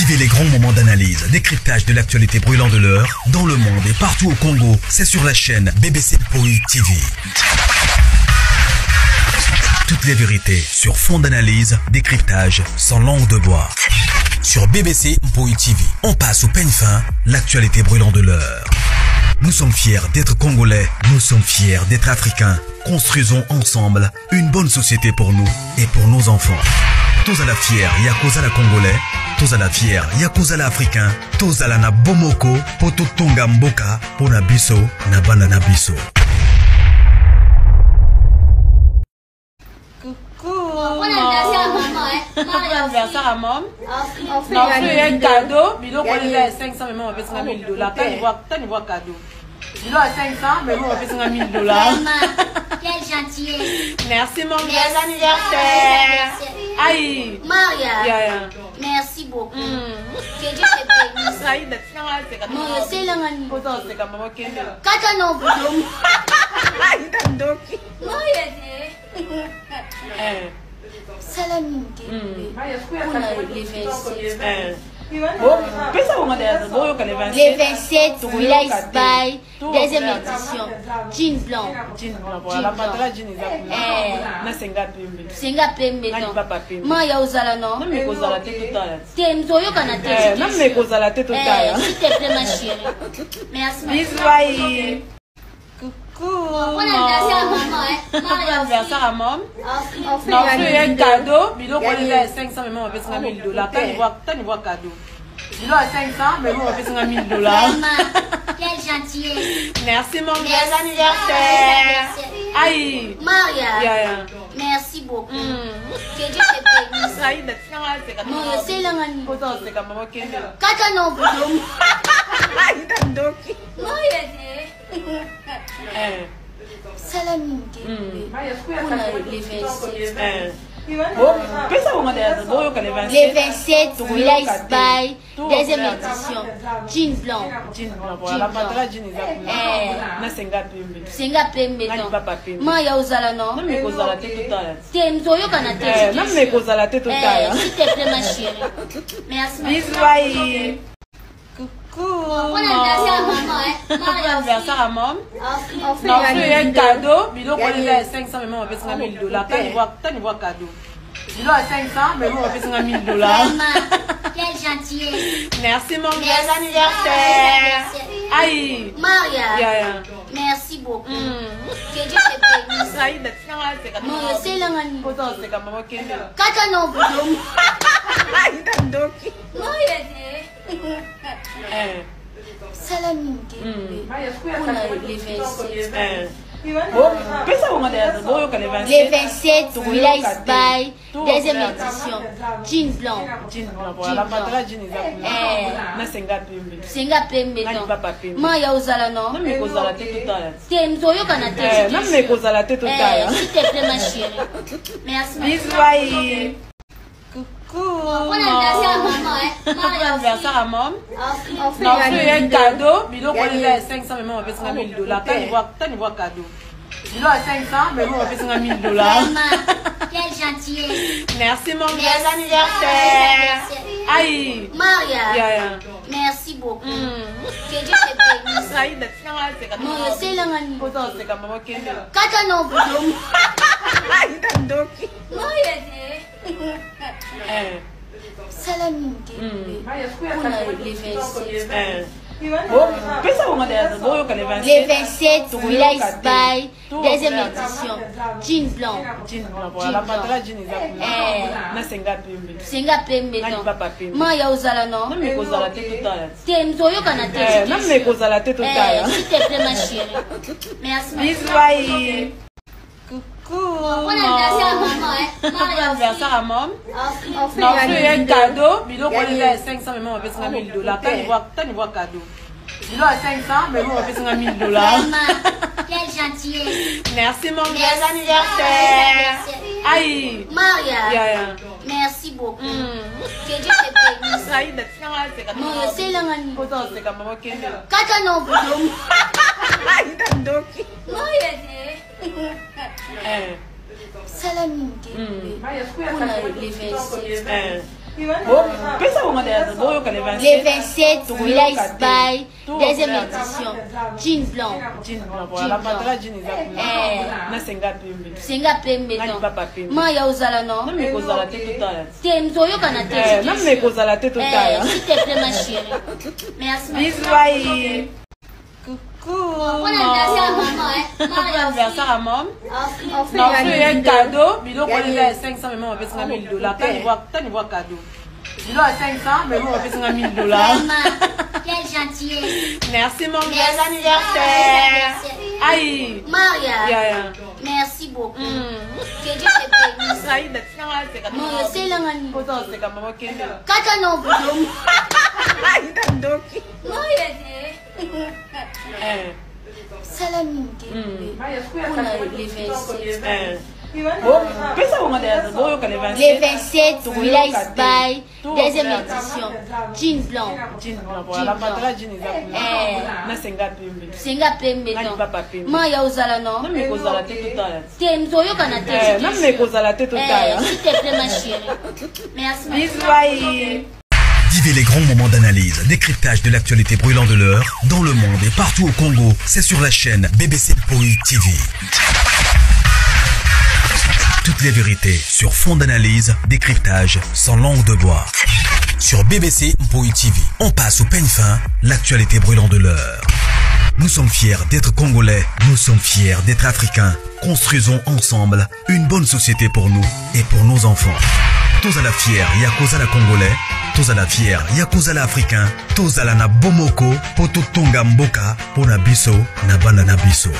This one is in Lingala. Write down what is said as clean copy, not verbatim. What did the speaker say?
Vivez les grands moments d'analyse, décryptage de l'actualité brûlante de l'heure, dans le monde et partout au Congo. C'est sur la chaîne BBC Mpoi TV. Toutes les vérités sur fond d'analyse, décryptage sans langue de bois. Sur BBC Mpoi TV, on passe au peigne fin, l'actualité brûlante de l'heure. Nous sommes fiers d'être Congolais, nous sommes fiers d'être Africains. Construisons ensemble une bonne société pour nous et pour nos enfants. Tous à la fière, Yakozala Congolais. Tous à la fière, Yakozala Africain. Tous à la na bomoko, poto tonga mboka, pona biso, na bana na biso. Bon anniversaire à maman. On a fait un cadeau. Bilo on est à 500, mais on va faire 1000 $. T'as une voix cadeau. Bilo à 500, mais on va faire 1000 $. Quelle gentillesse. Merci mon joyeux anniversaire. Aïe. Maria. Merci beaucoup. Que Dieu te bénisse. Aïe, c'est comme Moi, c'est l'année. c'est comme maman qui est là. Quand on ouvre l'homme. Aïe, t'as un doki. Moi, il y a Salamine. On a les 27. Les 27, Village by, deuxième édition. Jean blanc. Senga pembe. Moi, il y a Ozala, non? S'il te plaît, ma chérie. Merci. Bon anniversaire à maman. On a fait un cadeau. Bilo on est à 500, mais on va faire 1000 $. T'as une voix cadeau. Bilo à 500, mais on va faire 1000 $. Quelle gentillesse. Merci mon joyeux anniversaire. Aïe. Maria. Merci beaucoup. Que Dieu te bénisse. Aïe, c'est comme Moi, c'est l'année. c'est comme maman qui est là. Quand on ouvre l'homme. Aïe, t'as un doki. Moi, il y a Salamine. On a les 27. Les 27, Village by, deuxième édition. Jean blanc. Senga pembe. Moi, il y a Ozala, non? S'il te plaît, ma chérie. Merci. Bon anniversaire à maman. On a fait un cadeau. Bilo on est à 500, mais on va faire 1000 $. T'as une voix cadeau. Bilo à 500, mais on va faire 1000 $. Quelle gentillesse. Merci mon joyeux anniversaire. Aïe. Maria. Merci beaucoup. Que Dieu te bénisse. Aïe, c'est comme Moi, c'est l'année. c'est comme maman qui est là. Quand on ouvre l'homme. Aïe, t'as un doki. Moi, il y a Salamine. On a les 27. Les 27, Village by, deuxième édition. Jean blanc. Senga pembe. Moi, il y a Ozala, non? S'il te plaît, ma chérie. Merci. Bon anniversaire à maman. On a fait un cadeau. Bilo on est à 500, mais on va faire 1000 $. T'as une voix cadeau. Bilo à 500, mais on va faire 1000 $. Quelle gentillesse. Merci mon joyeux anniversaire. Aïe. Maria. Merci beaucoup. Que Dieu te bénisse. Aïe, c'est comme Moi, c'est l'année. c'est comme maman qui est là. Quand on ouvre l'homme. Aïe, t'as un doki. Moi, il y a Salamine. On a les 27. Les 27, Village by, deuxième édition. Jean blanc. Senga pembe. Moi, il y a Ozala, non? S'il te plaît, ma chérie. Merci. Bon anniversaire à maman. On a fait un cadeau. Bilo on est à 500, mais on va faire 1000 $. T'as une voix cadeau. Bilo à 500, mais on va faire 1000 $. Quelle gentillesse. Merci mon joyeux anniversaire. Aïe. Merci beaucoup. Que Dieu te bénisse. Aïe, c'est comme Moi, c'est l'année. c'est comme maman qui est là. Quand on ouvre l'homme. Aïe, t'as un doki. Moi, il y a Salamine. On a les 27. Bon, pesa bonga de Les 27, Village Spy, deuxième édition. Jean blanc. Voilà, pantalon jean Na senga pembe. Senga pembe. Maya uzala non? Non mais kozala te total. Temzo kana te. Non mais kozala te total. S'il te plaît ma chérie. Merci. Bisous bye. Coucou. Bon anniversaire à maman. Bon anniversaire à maman. Non, c'est un cadeau. Bilo on est à 500 mais moi on fait $1000. T'as voir cadeau. Bilo à 500 mais moi on fait $1000. Quelle gentillesse. Merci mon bel anniversaire. Aïe. Maria. Merci beaucoup. Que Dieu te bénisse. Maria, c'est la manie. Kata non boulot. Maria. Salamine. On a les 27. Les 27, Village Spy, deuxième édition. Jean blanc. Voilà, pantalon jean na senga pembe. Senga pembe. Maya uzala non? Non mais kozala te total. Temzo kana te. Non mais kozala te total. S'il te plaît ma chérie. Merci. Bisous bye. Vivez les grands moments d'analyse, décryptage de l'actualité brûlante de l'heure, dans le monde et partout au Congo. C'est sur la chaîne BBC Mpoi TV. Toutes les vérités sur fond d'analyse, décryptage sans langue de bois. Sur BBC Mpoi TV, on passe au peigne fin, l'actualité brûlante de l'heure. Nous sommes fiers d'être Congolais, nous sommes fiers d'être Africains. Construisons ensemble une bonne société pour nous et pour nos enfants. Tous à la fière, Yakoza la Congolais. Tous à la fière, Yakoza la Africain. Tous à la na Bomoko, Poto Tonga Mboka, Pona Biso, Nabana Nabiso.